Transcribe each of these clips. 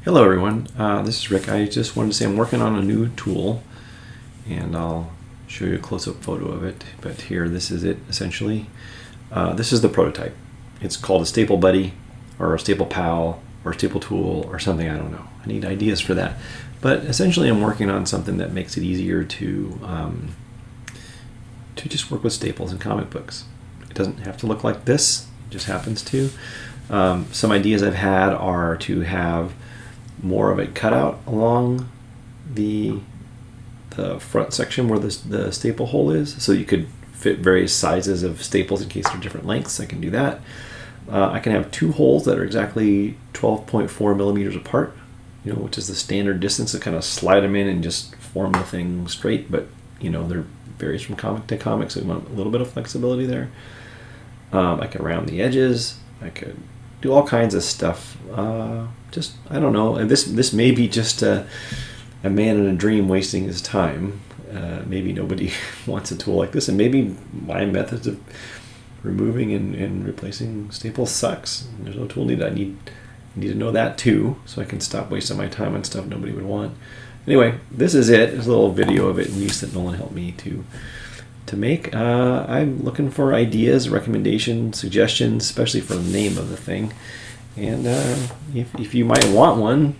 Hello everyone, this is Rick. I just wanted to say I'm working on a new tool and I'll show you a close-up photo of it, but here, this is it essentially. This is the prototype. It's called a Staple Buddy or a Staple Pal or a Staple Tool or something, I don't know. I need ideas for that. But essentially I'm working on something that makes it easier to just work with staples in comic books. It doesn't have to look like this, it just happens to. Some ideas I've had are to have more of it cut out along the front section where the staple hole is, so you could fit various sizes of staples in case they're different lengths. I can do that. I can have two holes that are exactly 12.4 millimeters apart, which is the standard distance to kind of slide them in and just form the thing straight, but they're varies from comic to comic, so we want a little bit of flexibility there. I can round the edges. I could do all kinds of stuff. I don't know. And this may be just a man in a dream wasting his time. Maybe nobody wants a tool like this, and maybe my methods of removing and replacing staples sucks. There's no tool needed. I need to know that too, so I can stop wasting my time on stuff nobody would want. Anyway, this is it. There's a little video of it in use that Nolan helped me to make. I'm looking for ideas, recommendations, suggestions, especially for the name of the thing. And if you might want one,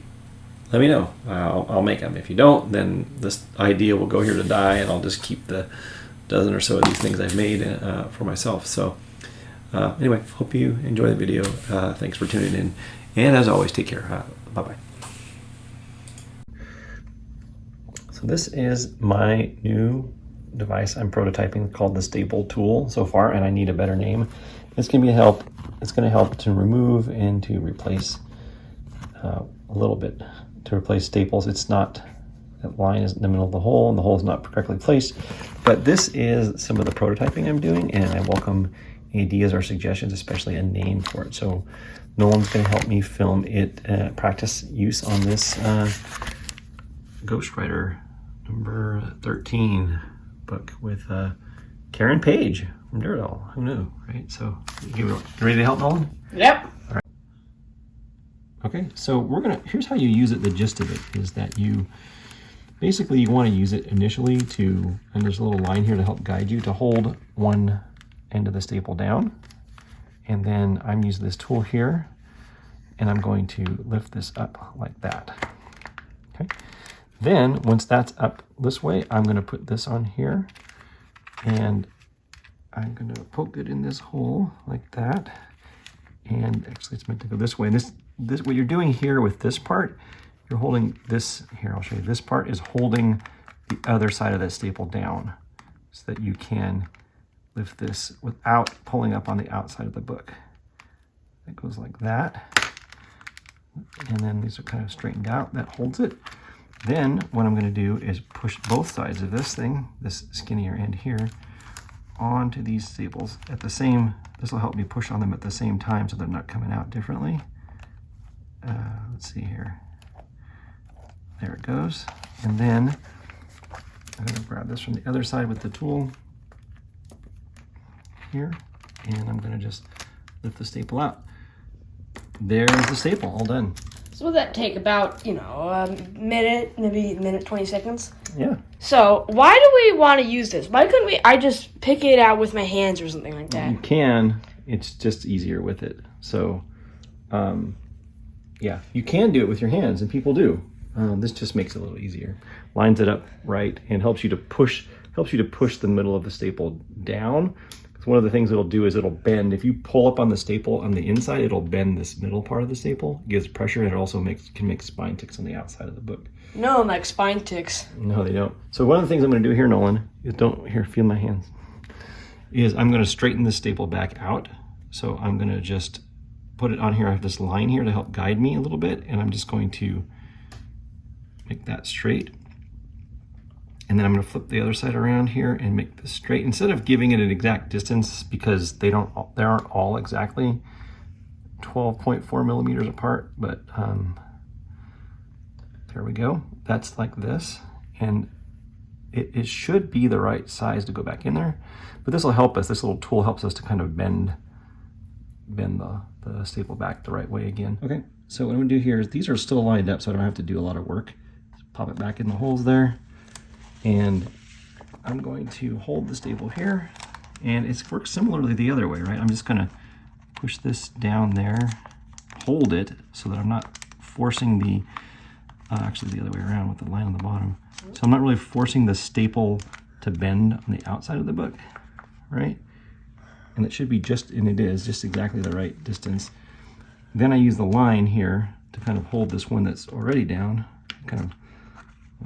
let me know. I'll make them. If you don't, then this idea will go here to die, and I'll just keep the dozen or so of these things I've made for myself. So anyway, hope you enjoy the video. Thanks for tuning in. And as always, take care. Bye-bye. So this is my new device I'm prototyping called the Staple Tool so far, and I need a better name. It's going to be a help. It's going to help to remove and to replace a little bit, to replace staples. It's not, that line is in the middle of the hole and the hole is not correctly placed, but this is some of the prototyping I'm doing, and I welcome ideas or suggestions, especially a name for it. So Nolan's going to help me film it, practice use on this Ghost Rider number 13 book with Karen Page from Daredevil. Who knew, right? So you ready to help, Nolan? Yep. All right. Okay, so here's how you use it. The gist of it is that you want to use it initially and there's a little line here to help guide you to hold one end of the staple down. And then I'm using this tool here, and I'm going to lift this up like that. Okay. Then once that's up this way, I'm going to put this on here, and I'm going to poke it in this hole like that. And actually it's meant to go this way. And this what you're doing here with this part, you're holding this here. I'll show you. This part is holding the other side of that staple down so that you can lift this without pulling up on the outside of the book. It goes like that. And then these are kind of straightened out. That holds it. Then what I'm going to do is push both sides of this thing, this skinnier end here, onto these staples at the same. This will help me push on them at the same time so they're not coming out differently. Let's see here. There it goes. And then I'm going to grab this from the other side with the tool here, and I'm going to just lift the staple out. There's the staple, all done. So would that take about, a minute, maybe minute, 20 seconds? Yeah. So why do we want to use this? Why couldn't I just pick it out with my hands or something like that? You can. It's just easier with it. So, yeah, you can do it with your hands, and people do. This just makes it a little easier. Lines it up right and helps you to push the middle of the staple down. One of the things it'll do is it'll bend. If you pull up on the staple on the inside, it'll bend this middle part of the staple. It gives pressure, and it also can make spine ticks on the outside of the book. No, like spine ticks. No, they don't. So one of the things I'm going to do here, Nolan, is feel my hands, is I'm going to straighten this staple back out. So I'm going to just put it on here. I have this line here to help guide me a little bit, and I'm just going to make that straight. And then I'm going to flip the other side around here and make this straight. Instead of giving it an exact distance, because they aren't all exactly 12.4 millimeters apart, but there we go. That's like this, and it should be the right size to go back in there. But this will help us. This little tool helps us to kind of bend bend the staple back the right way again. Okay, so what I'm gonna do here is these are still lined up, so I don't have to do a lot of work. Just pop it back in the holes there, and I'm going to hold the staple here, and it works similarly the other way, right? I'm just gonna push this down there, hold it so that I'm not forcing the, actually the other way around with the line on the bottom. So I'm not really forcing the staple to bend on the outside of the book, right? And it should be just, and it is, just exactly the right distance. Then I use the line here to kind of hold this one that's already down, kind of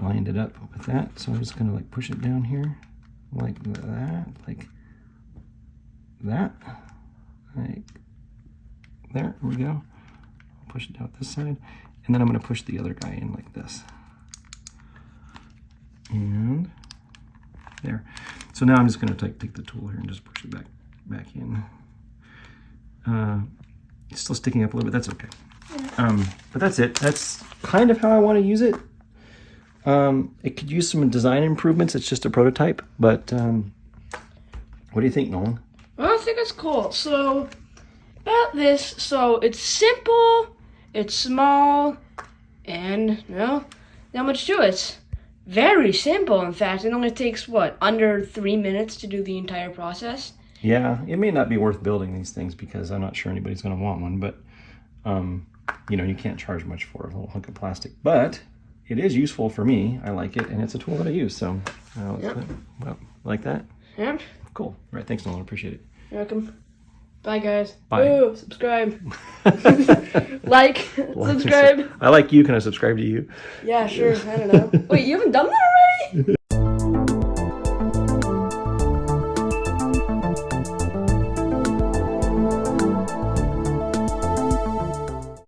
lined it up with that. So I'm just gonna like push it down here, like that, like that, like there we go. Push it down this side, and then I'm gonna push the other guy in like this. And there. So now I'm just gonna take the tool here and just push it back in. It's still sticking up a little bit, that's okay. But that's it. That's kind of how I wanna use it. It could use some design improvements. It's just a prototype, but what do you think, Nolan? Well, I think it's cool. So, about this, so it's simple, it's small, and, you know, not much to it. Very simple, in fact. It only takes, what, under 3 minutes to do the entire process? Yeah, it may not be worth building these things because I'm not sure anybody's going to want one, but, you know, you can't charge much for a little hunk of plastic. But it is useful for me. I like it, and it's a tool that I use, so, Yep. well, like that? Yep. Cool. All right, thanks, Nolan. Appreciate it. You're welcome. Bye, guys. Bye. Ooh, subscribe. like, subscribe. I like you. Can I subscribe to you? Yeah, sure. I don't know. Wait, you haven't done that already?